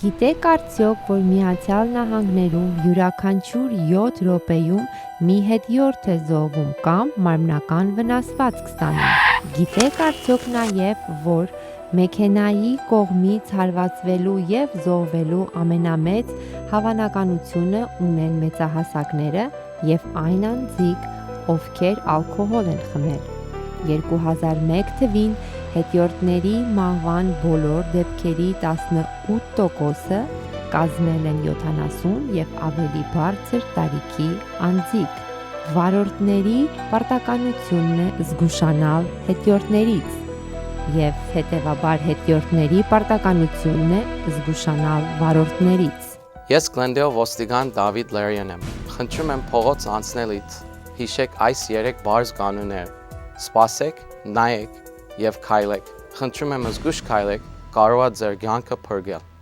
Գիտեք արդյոք, որ Միացյալ Նահանգներում յուրաքանչյուր 7 րոպեում մի հետիորդ է զոհվում կամ մարմնական վնասվածք ստանում։ Գիտեք արդյոք նաև, որ մեքենայի կողմից հարվածվելու և զոհվելու ամենամեծ հավանականությունը ունեն մեծահասակները և այն անձիկ, ովքեր ալկոհոլ են խմել։ 2001 թվին հետիորդների մահվան բոլոր դեպքերի 18%-ը կազմել են 70 և ավելի բարձր տարիքի անձիկ։ Վարորդների պարտականությունն է զգուշանալ հետիորդներից և հետևաբար հետիորդների պարտականությունն է զգուշանալ վարորդներից։ Ես Գլենդեյլ ոստիկան Դավիթ Լերյան եմ։ Խնդրում եմ փողոց անցնելիս հիշեք այս 3 բարձր կանոնները. սպասեք, նայեք և քայլեք։ Խնդրում եմ զգույշ քայլեք, կարող է ձեր կյանքը փրկել։